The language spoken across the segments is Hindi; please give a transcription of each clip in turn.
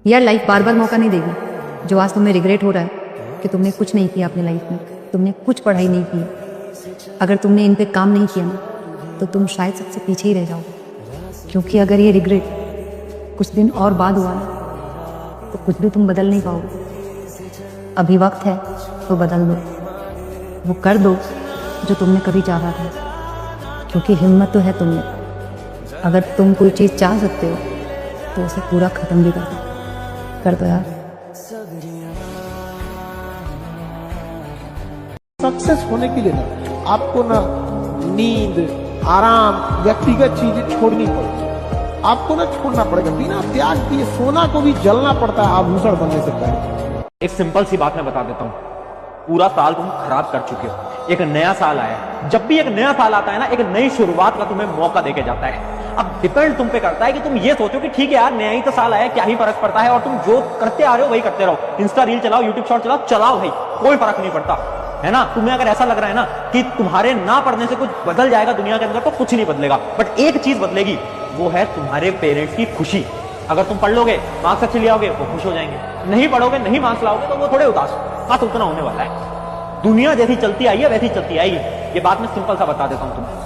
यार लाइफ बार बार मौका नहीं देगी। जो आज तुम्हें रिग्रेट हो रहा है कि तुमने कुछ नहीं किया अपनी लाइफ में, तुमने कुछ पढ़ाई नहीं की, अगर तुमने इन पे काम नहीं किया ना तो तुम शायद सबसे पीछे ही रह जाओगे। क्योंकि अगर ये रिग्रेट कुछ दिन और बाद हुआ ना तो कुछ भी तुम बदल नहीं पाओगे। अभी वक्त है तो बदल दो, वो कर दो जो तुमने कभी चाहा था, क्योंकि हिम्मत तो है तुम में। अगर तुम कोई चीज़ चाह सकते हो तो उसे पूरा ख़त्म भी कर दो यार। सक्सेस होने के लिए ना आपको ना नींद, आराम, व्यक्तिगत चीजें छोड़नी पड़ेगी। आपको ना छोड़ना पड़ेगा। बिना त्याग किए सोना को भी जलना पड़ता है आभूषण बनने से पहले। एक सिंपल सी बात मैं बता देता हूँ, पूरा साल तुम खराब कर चुके हो, एक नया साल आया है। जब भी एक नया साल आता है ना, एक नई शुरुआत का तुम्हें मौका देके जाता है। अब डिपेंड तुम पे करता है कि तुम ये सोचो कि ठीक है यार, नया ही तो साल आया, क्या ही फर्क पड़ता है, और तुम जो करते आ रहे हो वही करते रहो। इंस्टा रील चलाओ, यूट्यूब शॉर्ट चलाओ, चलाओ भाई, कोई फर्क नहीं पड़ता है ना। तुम्हें अगर ऐसा लग रहा है ना कि तुम्हारे ना पढ़ने से कुछ बदल जाएगा दुनिया के अंदर, तो कुछ नहीं बदलेगा। बट एक चीज बदलेगी, वो है तुम्हारे पेरेंट्स की खुशी। अगर तुम पढ़ लोगे, मार्क्स अच्छे ले आओगे, वो खुश हो जाएंगे। नहीं पढ़ोगे, नहीं मार्क्स लाओगे, तो वो थोड़े उदास। बात उतना होने वाला है। दुनिया जैसी चलती आई है वैसी चलती आएगी। ये बात मैं सिंपल सा बता देता हूं तुम्हें।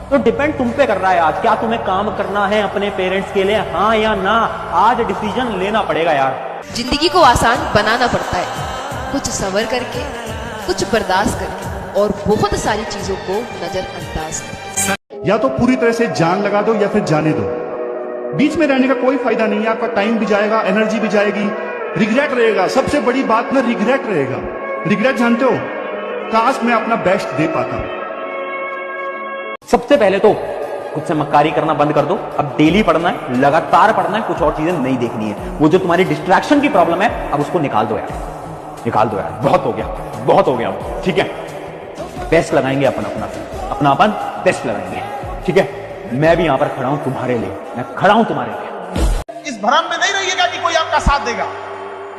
तो डिपेंड तुम पे कर रहा है आज, क्या तुम्हें काम करना है अपने पेरेंट्स के लिए, हाँ या ना। आज डिसीजन लेना पड़ेगा यार। जिंदगी को आसान बनाना पड़ता है, कुछ सब्र करके, कुछ बर्दाश्त करके, और बहुत सारी चीजों को नजरअंदाज करके। या तो पूरी तरह से जान लगा दो या फिर जाने दो। बीच में रहने का कोई फायदा नहीं है। आपका टाइम भी जाएगा, एनर्जी भी जाएगी, रिग्रेट रहेगा। सबसे बड़ी बात ना रिग्रेट रहेगा। रिग्रेट जानते हो, काश मैं अपना बेस्ट दे पाता। सबसे पहले तो खुद से मक्कारी करना बंद कर दो। अब डेली पढ़ना है, लगातार पढ़ना है, कुछ और चीजें नहीं देखनी है। वो जो तुम्हारी डिस्ट्रैक्शन की प्रॉब्लम है, अब उसको निकाल दो यार, निकाल दो यार। बहुत हो गया, बहुत हो गया, ठीक है। बेस्ट लगाएंगे अपनापन बेस्ट लगाएंगे, ठीक है। मैं भी यहां पर खड़ा हूं तुम्हारे लिए, मैं खड़ा हूं तुम्हारे लिए। इस भ्रम में नहीं रहिएगा कि कोई आपका साथ देगा।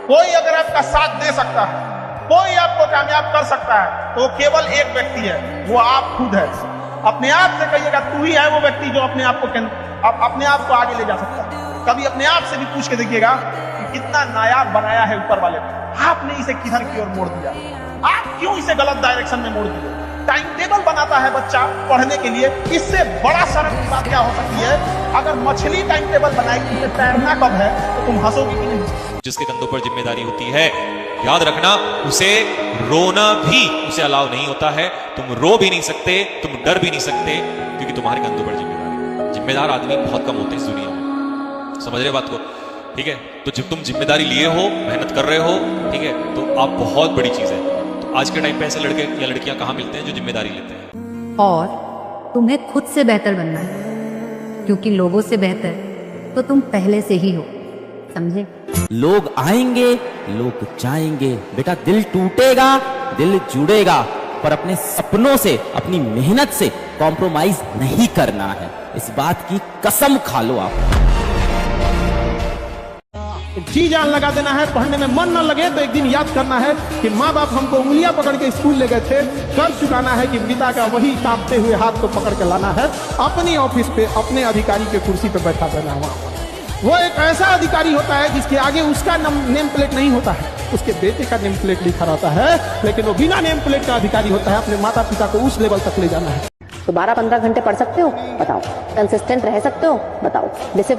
कोई अगर आपका साथ दे सकता है, कोई आपको कामयाब कर सकता है, तो केवल एक व्यक्ति है, वो आप खुद है। अपने आप से कहिएगा, तू ही है वो व्यक्ति जो अपने आप को आगे ले जा सकता है। कभी अपने आप से भी पूछ के देखिएगा कि कितना नायाब बनाया है ऊपर वाले ने। आपने इसे किधर की ओर मोड़ दिया, आप क्यों इसे गलत डायरेक्शन में मोड़ दिए। टाइम टेबल बनाता है बच्चा पढ़ने के लिए, इससे बड़ा शर्म की बात क्या हो सकती है। अगर मछली टाइम टेबल बनाएगी कि तैरना कब है, तो तुम हंसोगी कि नहीं। जिसके कंधों पर जिम्मेदारी होती है, याद रखना, उसे रोना भी उसे अलाउ नहीं होता है। तुम रो भी नहीं सकते, तुम डर भी नहीं सकते, क्योंकि तुम्हारे कंधों पर जिम्मेदारी। जिम्मेदार आदमी बहुत कम होते हैं इस दुनिया में, समझ रहे बात को, ठीक है। तो जब तुम जिम्मेदारी लिए हो, मेहनत कर रहे हो, ठीक है, तो आप बहुत बड़ी चीज है। तो आज के टाइम पे ऐसे लड़के या लड़कियां कहां मिलते हैं जो जिम्मेदारी लेते हैं। और तुम्हें खुद से बेहतर बनना है, क्योंकि लोगों से बेहतर तो तुम पहले से ही हो, समझे। लोग आएंगे, लोग जाएंगे, बेटा दिल टूटेगा, दिल जुड़ेगा, पर अपने सपनों से, अपनी मेहनत से कॉम्प्रोमाइज नहीं करना है। इस बात की कसम खा लो आप। जी जान लगा देना है। पढ़ने में मन न लगे तो एक दिन याद करना है कि माँ बाप हमको उंगलियां पकड़ के स्कूल ले गए थे। कर चुकाना है कि पिता का वही कांपते हुए हाथ को पकड़ के लाना है, अपनी ऑफिस पे अपने अधिकारी के कुर्सी पे बैठा देना है। वो एक ऐसा अधिकारी होता है जिसके आगे उसका नेम प्लेट नहीं होता है, उसके बेटे का नेम प्लेट लिखा रहता है, लेकिन वो बिना नेम प्लेट का अधिकारी होता है। अपने माता पिता को उस लेवल तक ले जाना है। तो 12-15 घंटे पढ़ सकते हो, बताओ। कंसिस्टेंट रह सकते हो, बताओ।